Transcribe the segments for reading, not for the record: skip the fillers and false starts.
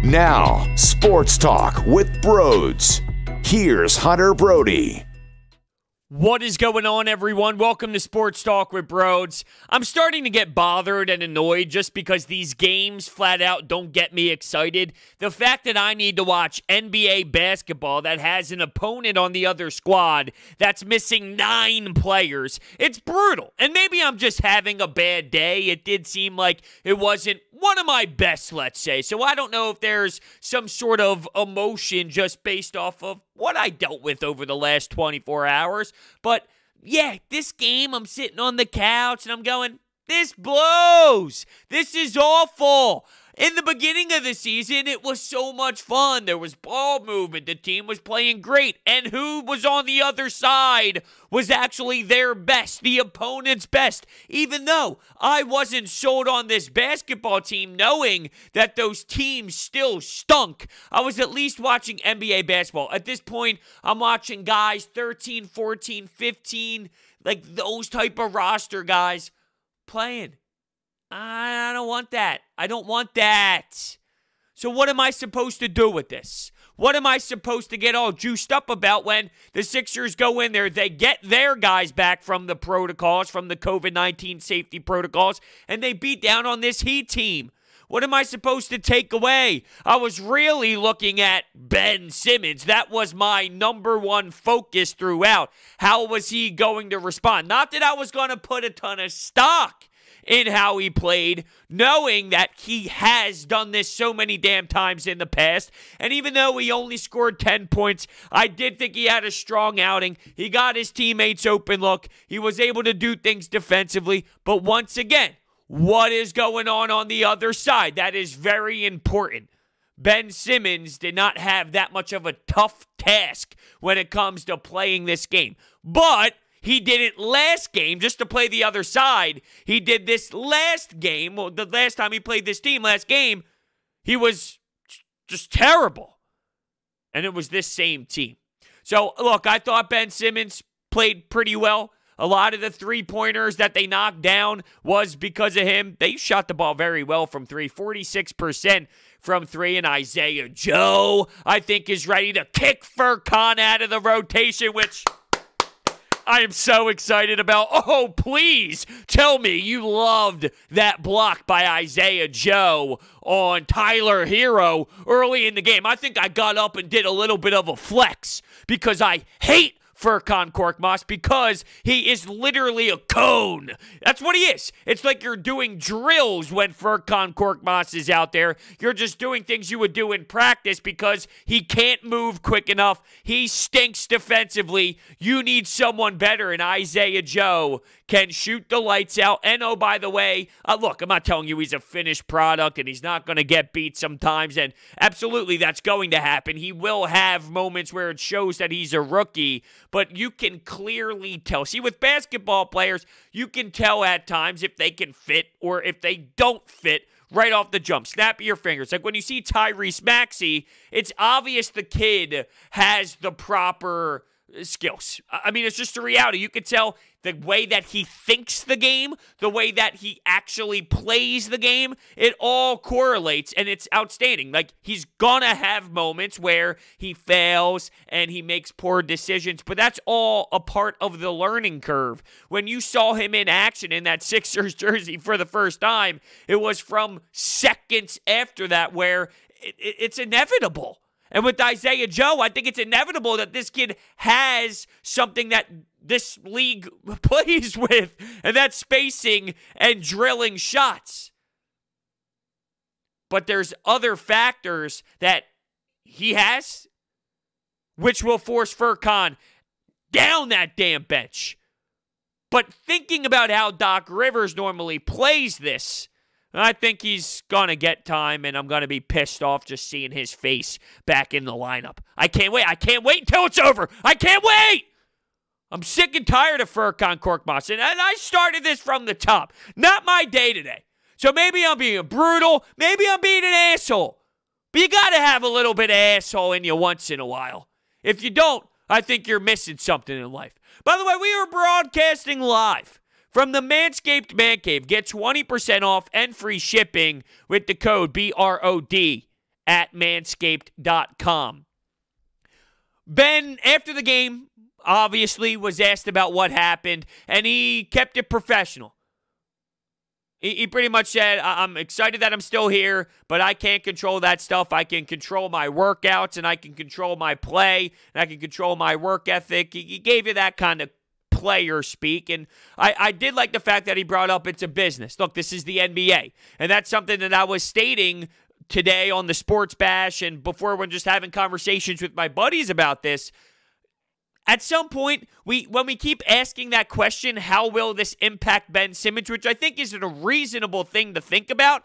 Now, Sports Talk with Brodes. Here's Hunter Brody. What is going on, everyone? Welcome to Sports Talk with Brodes. I'm starting to get bothered and annoyed just because these games flat out don't get me excited. The fact that I need to watch NBA basketball that has an opponent on the other squad that's missing 9 players, it's brutal. And maybe I'm just having a bad day. It did seem like it wasn't one of my best, let's say. So I don't know if there's some sort of emotion just based off of what I dealt with over the last 24 hours. But yeah, this game, I'm sitting on the couch and I'm going, this blows. This is awful. In the beginning of the season, it was so much fun. There was ball movement. The team was playing great. And who was on the other side was actually their best, the opponent's best. Even though I wasn't sold on this basketball team, knowing that those teams still stunk, I was at least watching NBA basketball. At this point, I'm watching guys 13, 14, 15, like those type of roster guys playing. I don't want that. I don't want that. So what am I supposed to do with this? What am I supposed to get all juiced up about when the Sixers go in there, they get their guys back from the protocols, from the COVID-19 safety protocols, and they beat down on this Heat team? What am I supposed to take away? I was really looking at Ben Simmons. That was my number one focus throughout. How was he going to respond? Not that I was going to put a ton of stock in how he played, knowing that he has done this so many damn times in the past. And even though he only scored 10 points, I did think he had a strong outing. He got his teammates open look. He was able to do things defensively. But once again, what is going on the other side? That is very important. Ben Simmons did not have that much of a tough task when it comes to playing this game. But he did it last game, just to play the other side. He did this last game. Well, the last time he played this team, last game, he was just terrible. And it was this same team. So, look, I thought Ben Simmons played pretty well. A lot of the three-pointers that they knocked down was because of him. They shot the ball very well from three, 46% from three. And Isaiah Joe, I think, is ready to kick Furkan out of the rotation, which I am so excited about. Oh, please tell me you loved that block by Isaiah Joe on Tyler Hero early in the game. I think I got up and did a little bit of a flex because I hate Furkan Korkmaz because he is literally a cone. That's what he is. It's like you're doing drills when Furkan Korkmaz is out there. You're just doing things you would do in practice because he can't move quick enough. He stinks defensively. You need someone better, and Isaiah Joe can shoot the lights out. And oh, by the way, look, I'm not telling you he's a finished product and he's not going to get beat sometimes, and absolutely that's going to happen. He will have moments where it shows that he's a rookie, but you can clearly tell. See, with basketball players, you can tell at times if they can fit or if they don't fit right off the jump. Snap your fingers. Like when you see Tyrese Maxey, it's obvious the kid has the proper skills. I mean, it's just a reality. You can tell the way that he thinks the game, the way that he actually plays the game, it all correlates, and it's outstanding. Like, he's gonna have moments where he fails and he makes poor decisions, but that's all a part of the learning curve. When you saw him in action in that Sixers jersey for the first time, it was from seconds after that where it's inevitable. And with Isaiah Joe, I think it's inevitable that this kid has something that this league plays with, and that's spacing and drilling shots. But there's other factors that he has, which will force Furkan down that damn bench. But thinking about how Doc Rivers normally plays this, I think he's going to get time, and I'm going to be pissed off just seeing his face back in the lineup. I can't wait. I can't wait until it's over. I can't wait. I'm sick and tired of Furkan Korkmaz, and I started this from the top. Not my day today. So maybe I'm being brutal. Maybe I'm being an asshole. But you got to have a little bit of asshole in you once in a while. If you don't, I think you're missing something in life. By the way, we are broadcasting live from the Manscaped Man Cave. Get 20% off and free shipping with the code BRODSCAPED. at manscaped.com. Ben, after the game, obviously was asked about what happened, and he kept it professional. He pretty much said, I'm excited that I'm still here, but I can't control that stuff. I can control my workouts, and I can control my play, and I can control my work ethic. He gave you that kind of player speak, and I did like the fact that he brought up it's a business. Look, this is the NBA, and that's something that I was stating today on the Sports Bash and before when just having conversations with my buddies about this. At some point, when we keep asking that question, how will this impact Ben Simmons, which I think is a reasonable thing to think about,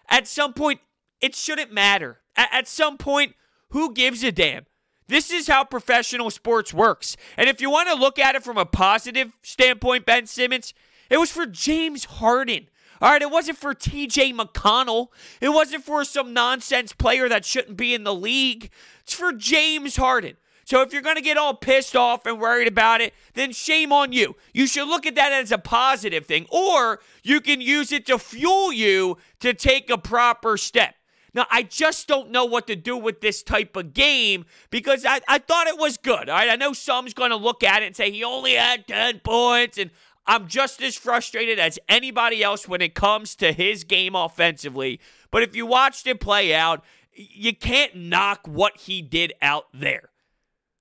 at some point, it shouldn't matter. At some point, who gives a damn? This is how professional sports works. And if you want to look at it from a positive standpoint, Ben Simmons, it was for James Harden. All right, it wasn't for TJ McConnell. It wasn't for some nonsense player that shouldn't be in the league. It's for James Harden. So if you're going to get all pissed off and worried about it, then shame on you. You should look at that as a positive thing, or you can use it to fuel you to take a proper step. Now, I just don't know what to do with this type of game because I thought it was good. All right, I know some's going to look at it and say he only had 10 points, and I'm just as frustrated as anybody else when it comes to his game offensively. But if you watched it play out, you can't knock what he did out there.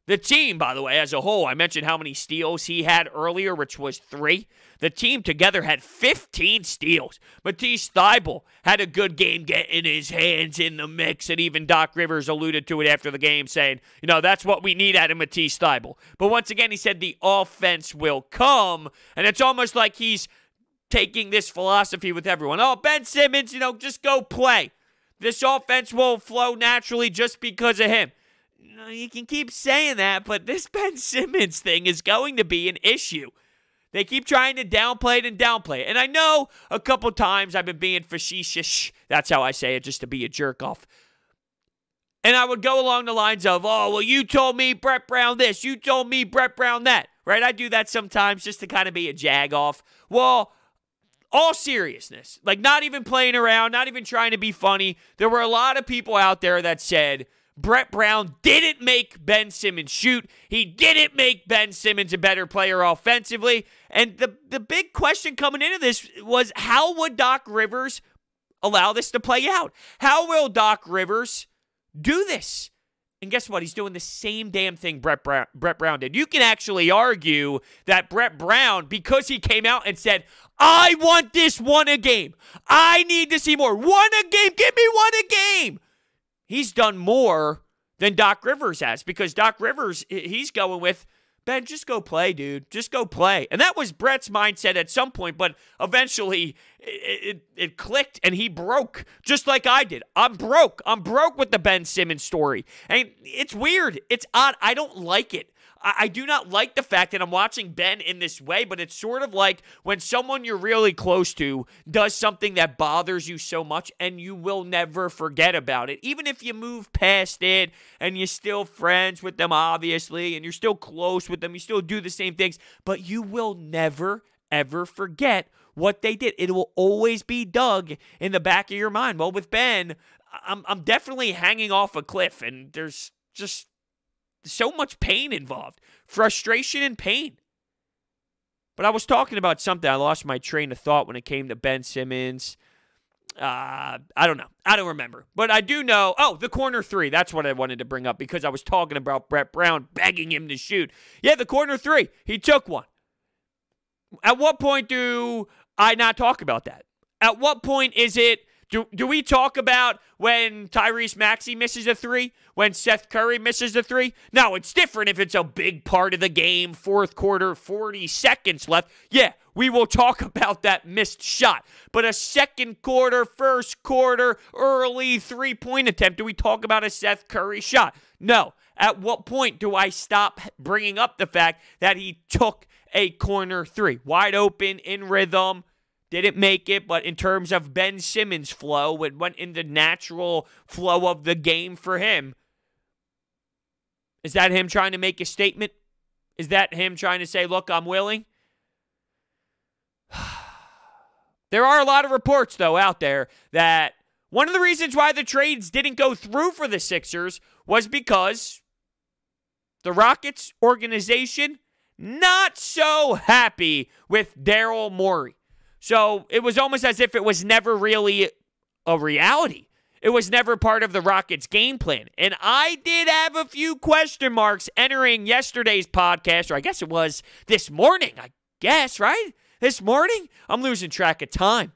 The team, by the way, as a whole, I mentioned how many steals he had earlier, which was 3. The team together had 15 steals. Matisse Thybulle had a good game getting his hands in the mix, and even Doc Rivers alluded to it after the game, saying, that's what we need out of Matisse Thybulle. But once again, he said the offense will come, and it's almost like he's taking this philosophy with everyone. Oh, Ben Simmons, just go play. This offense will flow naturally just because of him. You can keep saying that, but this Ben Simmons thing is going to be an issue. They keep trying to downplay it and downplay it. And I know a couple times I've been being facetious. That's how I say it, just to be a jerk off. And I would go along the lines of, you told me Brett Brown this. You told me Brett Brown that. Right? I do that sometimes just to kind of be a jag off. Well, all seriousness, like not even playing around, not even trying to be funny, there were a lot of people out there that said, Brett Brown didn't make Ben Simmons shoot. He didn't make Ben Simmons a better player offensively. And the big question coming into this was, how would Doc Rivers allow this to play out? How will Doc Rivers do this? And guess what? He's doing the same damn thing Brett Brown did. You can actually argue that Brett Brown, because he came out and said, I want this one a game. I need to see more. One a game. Give me one a game. He's done more than Doc Rivers has, because Doc Rivers, he's going with, Ben, just go play, dude. Just go play. And that was Brett's mindset at some point, but eventually it clicked and he broke, just like I did. I'm broke. I'm broke with the Ben Simmons story. And it's weird. It's odd. I don't like it. I do not like the fact that I'm watching Ben in this way, but it's sort of like when someone you're really close to does something that bothers you so much and you will never forget about it. Even if you move past it and you're still friends with them, obviously, and you're still close with them, you still do the same things, but you will never, ever forget what they did. It will always be dug in the back of your mind. Well, with Ben, I'm definitely hanging off a cliff, and there's just so much pain involved. Frustration and pain. But I was talking about something. I lost my train of thought when it came to Ben Simmons. I don't know. I don't remember. But I do know. Oh, the corner 3. That's what I wanted to bring up because I was talking about Brett Brown begging him to shoot. Yeah, the corner 3. He took one. At what point do I not talk about that? At what point is it, do we talk about when Tyrese Maxey misses a 3? When Seth Curry misses a 3? No, it's different if it's a big part of the game, fourth quarter, 40 seconds left. Yeah, we will talk about that missed shot. But a second quarter, first quarter, early three-point attempt, do we talk about a Seth Curry shot? No. At what point do I stop bringing up the fact that he took a corner 3? Wide open, in rhythm. Didn't make it, but in terms of Ben Simmons' flow, it went in the natural flow of the game for him. Is that him trying to make a statement? Is that him trying to say, look, I'm willing? There are a lot of reports, though, out there that One of the reasons why the trades didn't go through for the Sixers was because the Rockets organization not so happy with Daryl Morey. So it was almost as if it was never really a reality. It was never part of the Rockets' game plan. And I did have a few question marks entering yesterday's podcast, or I guess it was this morning, right? This morning? I'm losing track of time.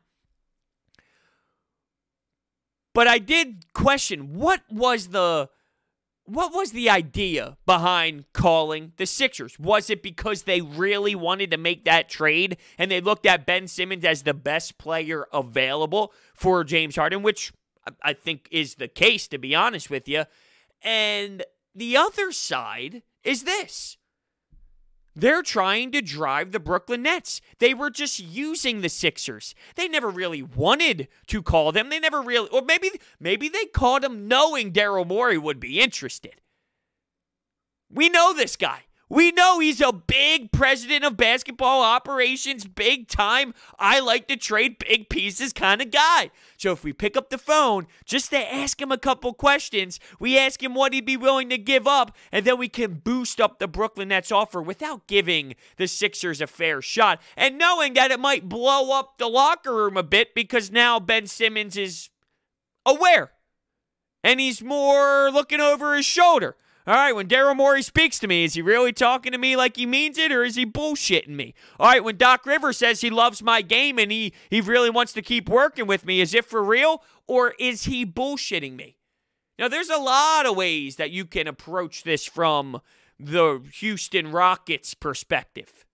But I did question, what was the idea behind calling the Sixers? Was it because they really wanted to make that trade and they looked at Ben Simmons as the best player available for James Harden, which I think is the case, to be honest with you. And the other side is this. They're trying to drive the Brooklyn Nets. They were just using the Sixers. They never really wanted to call them. They never really, or maybe they called them knowing Daryl Morey would be interested. We know this guy. We know he's a big president of basketball operations, big time, I like to trade big pieces kind of guy. So if we pick up the phone just to ask him a couple questions, we ask him what he'd be willing to give up, and then we can boost up the Brooklyn Nets offer without giving the Sixers a fair shot. And knowing that it might blow up the locker room a bit because now Ben Simmons is aware. And he's more looking over his shoulder. All right, when Daryl Morey speaks to me, is he really talking to me like he means it, or is he bullshitting me? All right, when Doc Rivers says he loves my game and he really wants to keep working with me, is it for real, or is he bullshitting me? Now, there's a lot of ways that you can approach this from the Houston Rockets perspective.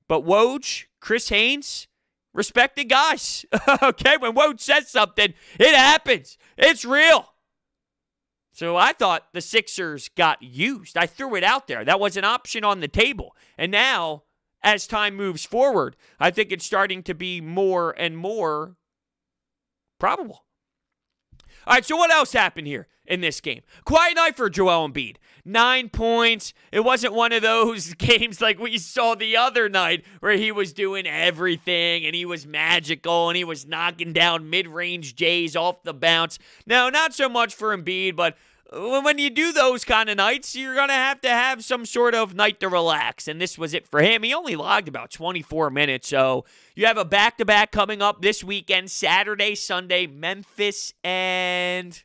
But Woj, Chris Haynes, respected guys. Okay, when Woj says something, it happens. It's real. So I thought the Sixers got used. I threw it out there. That was an option on the table. And now, as time moves forward, I think it's starting to be more and more probable. All right, so what else happened here in this game? Quiet night for Joel Embiid. 9 points. It wasn't one of those games like we saw the other night where he was doing everything and he was magical and he was knocking down mid-range J's off the bounce. No, not so much for Embiid, but when you do those kind of nights, you're going to have some sort of night to relax, and this was it for him. He only logged about 24 minutes, so you have a back-to-back coming up this weekend, Saturday, Sunday, Memphis, and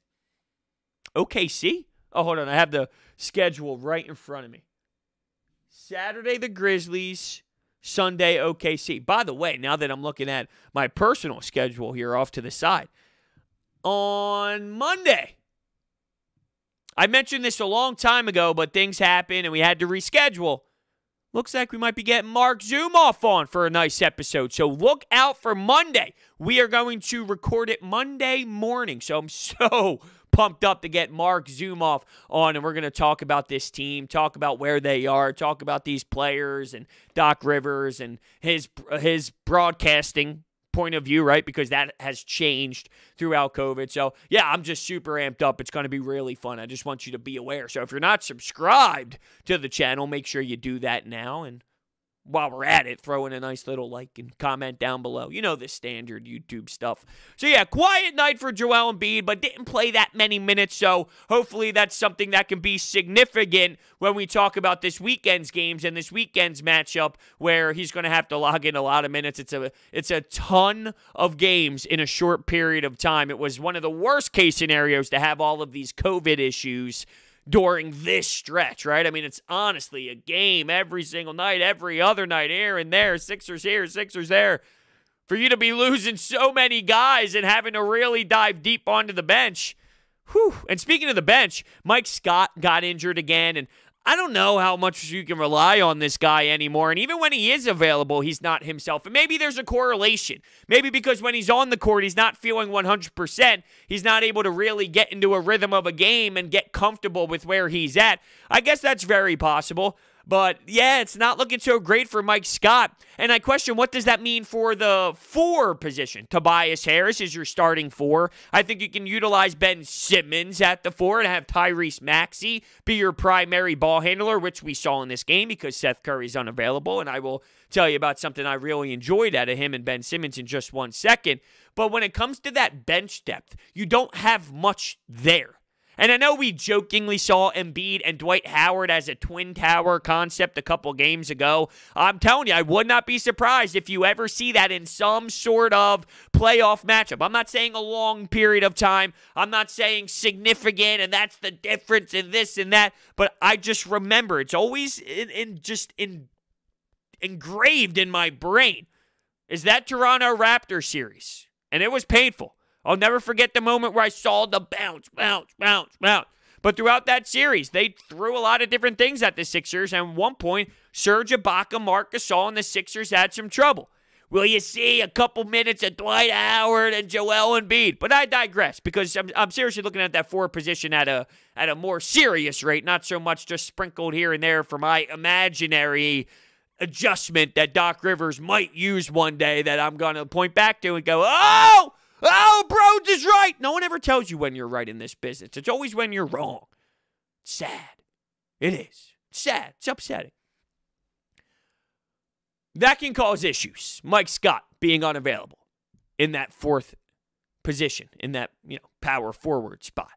OKC. Oh, hold on, I have the schedule right in front of me. Saturday, the Grizzlies, Sunday, OKC. By the way, now that I'm looking at my personal schedule here off to the side, on Monday, I mentioned this a long time ago, but things happened and we had to reschedule. Looks like we might be getting Mark Zumoff on for a nice episode. So look out for Monday. We are going to record it Monday morning. So I'm so pumped up to get Mark Zumoff on, and we're going to talk about this team, talk about where they are, talk about these players and Doc Rivers and his broadcasting point of view, right? Because that has changed throughout COVID. So, yeah, I'm just super amped up. It's going to be really fun. I just want you to be aware. So, if you're not subscribed to the channel, make sure you do that now. And while we're at it, throw in a nice little like and comment down below. You know the standard YouTube stuff. So, yeah, quiet night for Joel Embiid, but didn't play that many minutes. So, hopefully that's something that can be significant when we talk about this weekend's games and this weekend's matchup where he's going to have to log in a lot of minutes. It's a ton of games in a short period of time. It was one of the worst case scenarios to have all of these COVID issues during this stretch, right? I mean, it's honestly a game every single night, every other night, here and there, Sixers here, Sixers there. For you to be losing so many guys and having to really dive deep onto the bench. Whew. And speaking of the bench, Mike Scott got injured again, and I don't know how much you can rely on this guy anymore. And even when he is available, he's not himself. And maybe there's a correlation. Maybe because when he's on the court, he's not feeling 100%. He's not able to really get into a rhythm of a game and get comfortable with where he's at. I guess that's very possible. But, yeah, it's not looking so great for Mike Scott. And I question, what does that mean for the 4 position? Tobias Harris is your starting 4. I think you can utilize Ben Simmons at the 4 and have Tyrese Maxey be your primary ball handler, which we saw in this game because Seth Curry's unavailable. And I will tell you about something I really enjoyed out of him and Ben Simmons in just 1 second. But when it comes to that bench depth, you don't have much there. And I know we jokingly saw Embiid and Dwight Howard as a twin tower concept a couple games ago. I'm telling you, I would not be surprised if you ever see that in some sort of playoff matchup. I'm not saying a long period of time. I'm not saying significant, and that's the difference in this and that. But I just remember, it's always engraved in my brain, is that Toronto Raptors series. And it was painful. I'll never forget the moment where I saw the bounce. But throughout that series, they threw a lot of different things at the Sixers. And at one point, Serge Ibaka, Marc Gasol, and the Sixers had some trouble. Will you see a couple minutes of Dwight Howard and Joel Embiid? But I digress because I'm seriously looking at that 4 position at a more serious rate, not so much just sprinkled here and there for my imaginary adjustment that Doc Rivers might use one day that I'm going to point back to and go, Oh, Brodes is right. No one ever tells you when you're right in this business. It's always when you're wrong. It's sad. It is. It's sad. It's upsetting. That can cause issues. Mike Scott being unavailable in that 4th position, in that, power forward spot.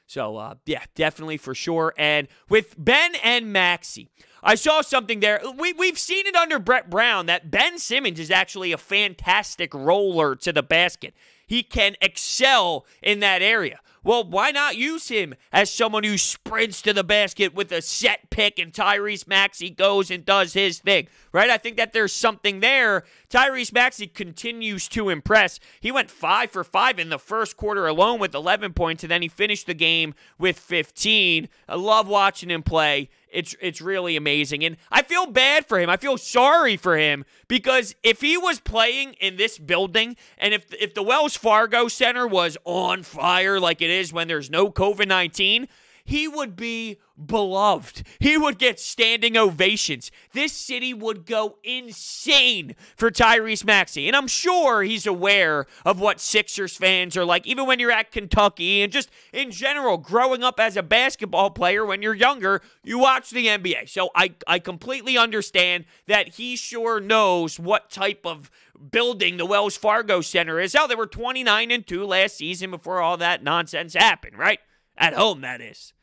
So, yeah, definitely for sure. And with Ben and Maxey, I saw something there. We've seen it under Brett Brown that Ben Simmons is actually a fantastic roller to the basket. He can excel in that area. Well, why not use him as someone who sprints to the basket with a set pick and Tyrese Maxey goes and does his thing, right? I think that there's something there. Tyrese Maxey continues to impress. He went 5 for 5 in the first quarter alone with 11 points, and then he finished the game with 15. I love watching him play. It's really amazing. And I feel bad for him. I feel sorry for him because if he was playing in this building and if the Wells Fargo Center was on fire like it is when there's no COVID-19, he would be beloved. He would get standing ovations. This city would go insane for Tyrese Maxey. And I'm sure he's aware of what Sixers fans are like, even when you're at Kentucky and just in general, growing up as a basketball player when you're younger, you watch the NBA. So I completely understand that he sure knows what type of building the Wells Fargo Center is. Hell, they were 29-2 last season before all that nonsense happened, right? At home, that is.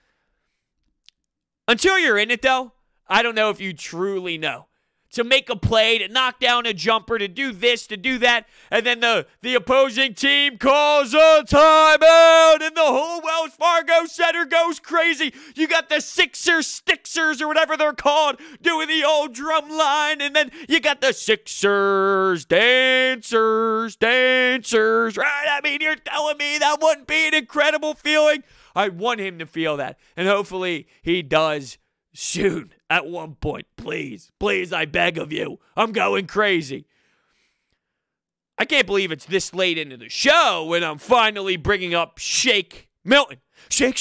Until you're in it, though, I don't know if you truly know. To make a play, to knock down a jumper, to do this, to do that, and then the opposing team calls a timeout, and the whole Wells Fargo Center goes crazy. You got the Sticksers, or whatever they're called, doing the old drum line, and then you got the Sixers, dancers, right? I mean, you're telling me that wouldn't be an incredible feeling? I want him to feel that, and hopefully he does soon at one point. Please, I beg of you. I'm going crazy. I can't believe it's this late into the show when I'm finally bringing up Shake Milton. Shake.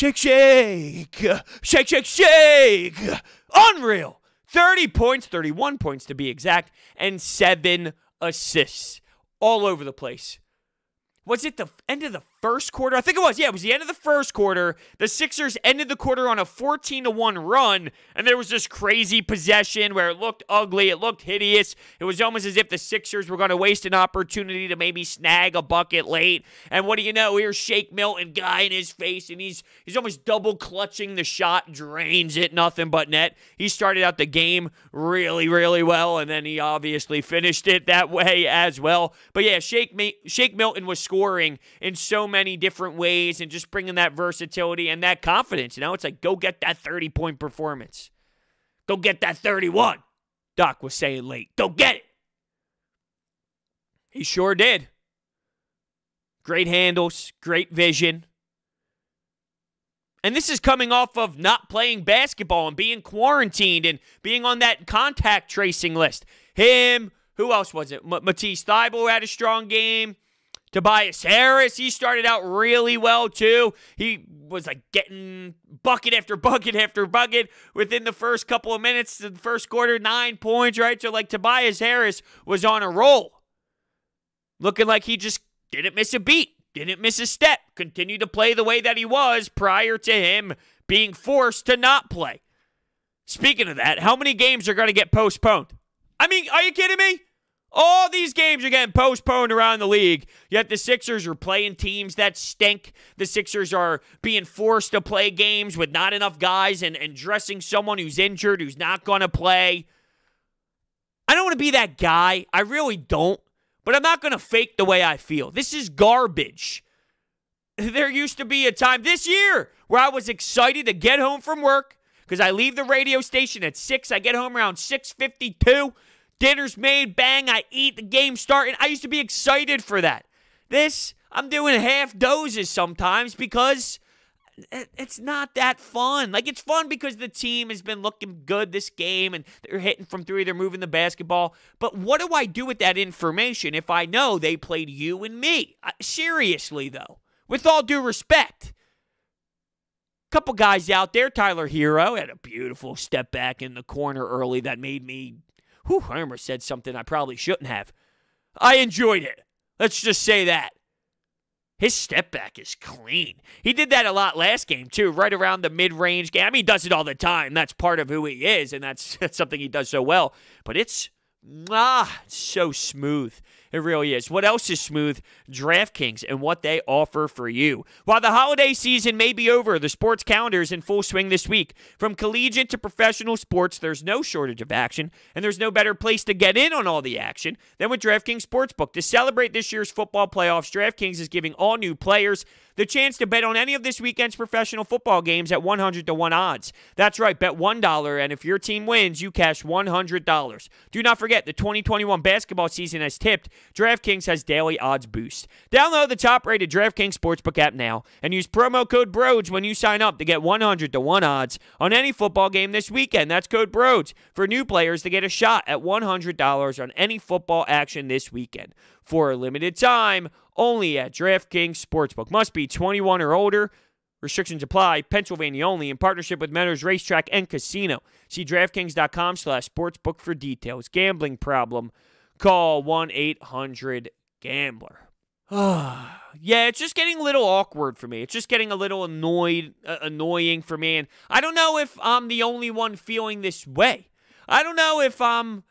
Unreal. 30 points, 31 points to be exact, and 7 assists all over the place. Was it the end of the first quarter? I think it was. Yeah, it was the end of the first quarter. The Sixers ended the quarter on a 14-1 run, and there was this crazy possession where it looked ugly. It looked hideous. It was almost as if the Sixers were going to waste an opportunity to maybe snag a bucket late. And what do you know? Here's Shake Milton, guy in his face, and he's almost double clutching the shot, drains it, nothing but net. He started out the game really, really well, and then he obviously finished it that way as well. But yeah, Shake Milton was scoring in so many different ways and just bringing that versatility and that confidence. It's like, go get that 30-point performance. Go get that 31. Doc was saying late. Go get it. He sure did. Great handles, great vision. And this is coming off of not playing basketball and being quarantined and being on that contact tracing list. Him, who else was it? Matisse Thybulle had a strong game. Tobias Harris, he started out really well too. He was like getting bucket after bucket after bucket within the first couple of minutes of the first quarter, 9 points, right? So like Tobias Harris was on a roll. Looking like he just didn't miss a beat, didn't miss a step, continued to play the way that he was prior to him being forced to not play. Speaking of that, how many games are going to get postponed? I mean, are you kidding me? All these games are getting postponed around the league, yet the Sixers are playing teams that stink. The Sixers are being forced to play games with not enough guys and dressing someone who's injured, who's not going to play. I don't want to be that guy. I really don't. But I'm not going to fake the way I feel. This is garbage. There used to be a time this year where I was excited to get home from work because I leave the radio station at 6. I get home around 6:52. Dinner's made, bang, I eat, the game starting. I used to be excited for that. This, I'm doing half dozes sometimes because it's not that fun. Like, it's fun because the team has been looking good this game and they're hitting from three, they're moving the basketball. But what do I do with that information if I know they played you and me? Seriously, though, with all due respect. Couple guys out there, Tyler Hero had a beautiful step back in the corner early that made me... I almost said something I probably shouldn't have. I enjoyed it. Let's just say that. His step back is clean. He did that a lot last game, too, right around the mid-range game. I mean, he does it all the time. That's part of who he is, and that's something he does so well. But it's so smooth. It really is. What else is smooth? DraftKings and what they offer for you. While the holiday season may be over, the sports calendar is in full swing this week. From collegiate to professional sports, there's no shortage of action, and there's no better place to get in on all the action than with DraftKings Sportsbook. To celebrate this year's football playoffs, DraftKings is giving all new players the chance to bet on any of this weekend's professional football games at 100-1 odds. That's right, bet $1, and if your team wins, you cash $100. Do not forget, the 2021 basketball season has tipped. DraftKings has daily odds boost. Download the top-rated DraftKings Sportsbook app now and use promo code Brodes when you sign up to get 100-1 odds on any football game this weekend. That's code Brodes for new players to get a shot at $100 on any football action this weekend. For a limited time, only at DraftKings Sportsbook. Must be 21 or older. Restrictions apply. Pennsylvania only. In partnership with Meadows Racetrack and Casino. See DraftKings.com/sportsbook for details. Gambling problem? Call 1-800-GAMBLER. Yeah, it's just getting a little awkward for me. It's just getting a little annoying for me. And I don't know if I'm the only one feeling this way. I don't know if I'm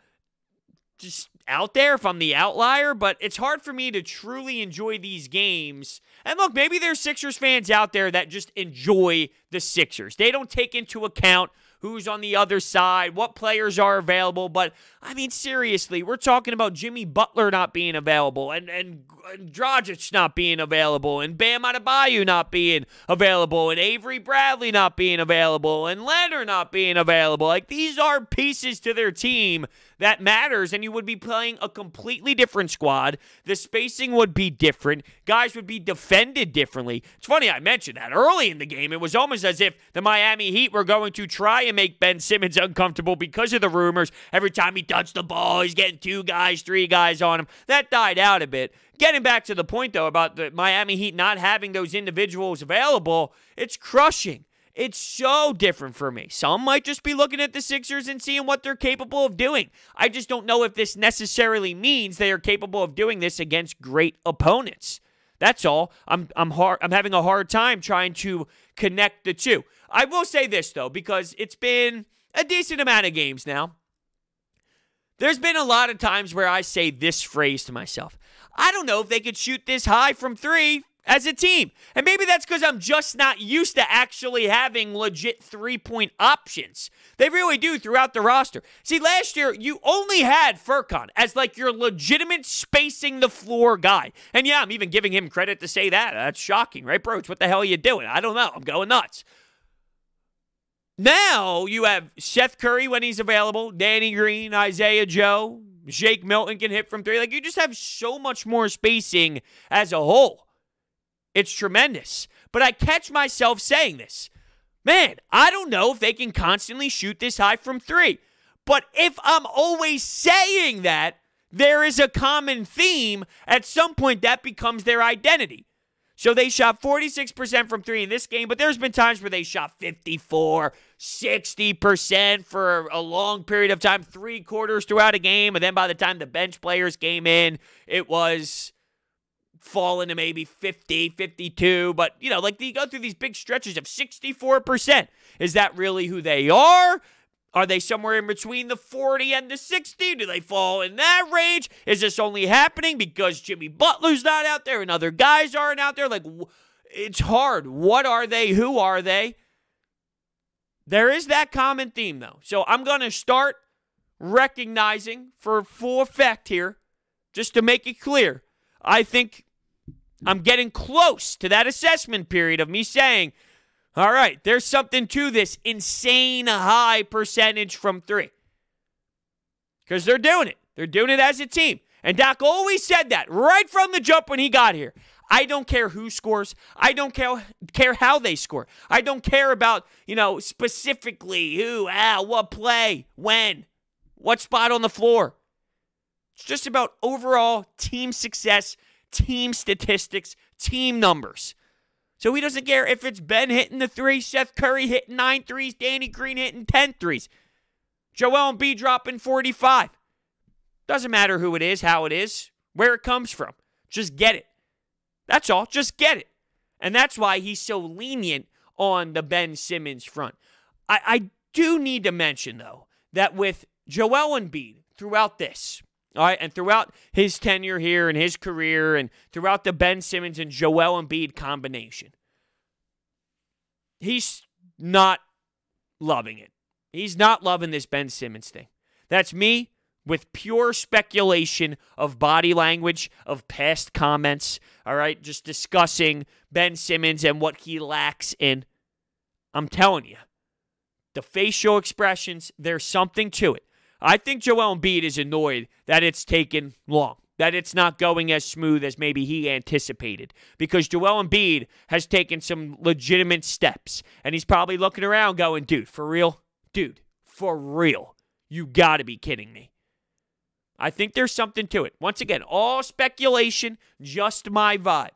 just out there, if I'm the outlier, but it's hard for me to truly enjoy these games. And look, maybe there's Sixers fans out there that just enjoy the Sixers. They don't take into account who's on the other side, what players are available. But, I mean, seriously, we're talking about Jimmy Butler not being available and Dragic not being available and Bam Adebayo not being available and Avery Bradley not being available and Leonard not being available. Like, these are pieces to their team that matters, and you would be playing a completely different squad. The spacing would be different. Guys would be defended differently. It's funny I mentioned that. Early in the game, it was almost as if the Miami Heat were going to try and make Ben Simmons uncomfortable because of the rumors. Every time he touched the ball, he's getting 2 guys, 3 guys on him. That died out a bit. Getting back to the point, though, about the Miami Heat not having those individuals available, it's crushing. It's so different for me. Some might just be looking at the Sixers and seeing what they're capable of doing. I just don't know if this necessarily means they are capable of doing this against great opponents. That's all. I'm having a hard time trying to connect the two. I will say this, though, because it's been a decent amount of games now. There's been a lot of times where I say this phrase to myself. I don't know if they could shoot this high from 3 as a team. And maybe that's because I'm just not used to actually having legit 3-point options. They really do throughout the roster. See, last year, you only had Furkan as like your legitimate spacing the floor guy. And yeah, I'm even giving him credit to say that. That's shocking, right, Brodes? What the hell are you doing? I don't know. I'm going nuts. Now you have Seth Curry when he's available, Danny Green, Isaiah Joe, Shake Milton can hit from 3. Like, you just have so much more spacing as a whole. It's tremendous. But I catch myself saying this. Man, I don't know if they can constantly shoot this high from 3. But if I'm always saying that, there is a common theme. At some point, that becomes their identity. So they shot 46% from three in this game, but there's been times where they shot 54, 60% for a long period of time, 3 quarters throughout a game, and then by the time the bench players came in, it was falling to maybe 50, 52, but, you go through these big stretches of 64%. Is that really who they are? Are they somewhere in between the 40 and the 60? Do they fall in that range? Is this only happening because Jimmy Butler's not out there and other guys aren't out there? It's hard. What are they? Who are they? There is that common theme, though. So I'm going to start recognizing for full effect here, just to make it clear. I think I'm getting close to that assessment period of me saying, all right, there's something to this insane high percentage from three. Because they're doing it. They're doing it as a team. And Doc always said that right from the jump when he got here. I don't care who scores. I don't care how they score. I don't care about, specifically who, what play, when, what spot on the floor. It's just about overall team success, team statistics, team numbers. So he doesn't care if it's Ben hitting the 3, Seth Curry hitting 9 threes, Danny Green hitting 10 threes, Joel Embiid dropping 45. Doesn't matter who it is, how it is, where it comes from. Just get it. That's all. Just get it. And that's why he's so lenient on the Ben Simmons front. I do need to mention, though, that with Joel Embiid throughout this, all right, and throughout his tenure here and his career and throughout the Ben Simmons and Joel Embiid combination, he's not loving it. He's not loving this Ben Simmons thing. That's me with pure speculation of body language, of past comments, all right, just discussing Ben Simmons and what he lacks in. I'm telling you, the facial expressions, there's something to it. I think Joel Embiid is annoyed that it's taken long, that it's not going as smooth as maybe he anticipated, because Joel Embiid has taken some legitimate steps, and he's probably looking around going, dude, for real? Dude, for real? You got to be kidding me. I think there's something to it. Once again, all speculation, just my vibe.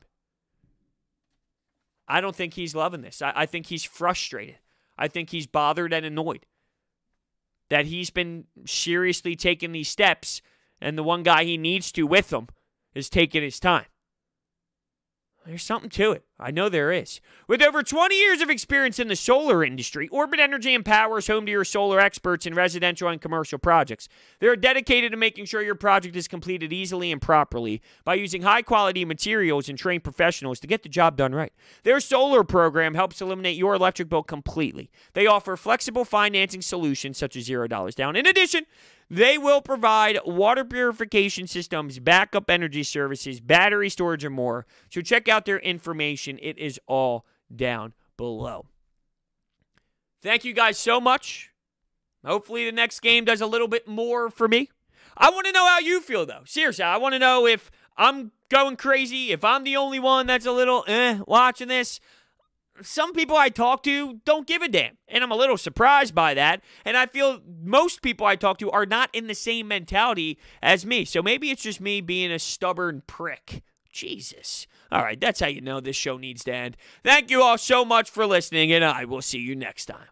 I don't think he's loving this. I think he's frustrated. I think he's bothered and annoyed that he's been seriously taking these steps, and the one guy he needs to with him is taking his time. There's something to it. I know there is. With over 20 years of experience in the solar industry, Orbit Energy empowers home to your solar experts in residential and commercial projects. They're dedicated to making sure your project is completed easily and properly by using high-quality materials and trained professionals to get the job done right. Their solar program helps eliminate your electric bill completely. They offer flexible financing solutions such as $0 down. In addition, they will provide water purification systems, backup energy services, battery storage, and more. So check out their information. It is all down below. Thank you guys so much. Hopefully the next game does a little bit more for me. I want to know how you feel, though. Seriously, I want to know if I'm going crazy, if I'm the only one that's a little watching this. Some people I talk to don't give a damn, and I'm a little surprised by that, and I feel most people I talk to are not in the same mentality as me, so maybe it's just me being a stubborn prick. Jesus. All right, that's how you know this show needs to end. Thank you all so much for listening, and I will see you next time.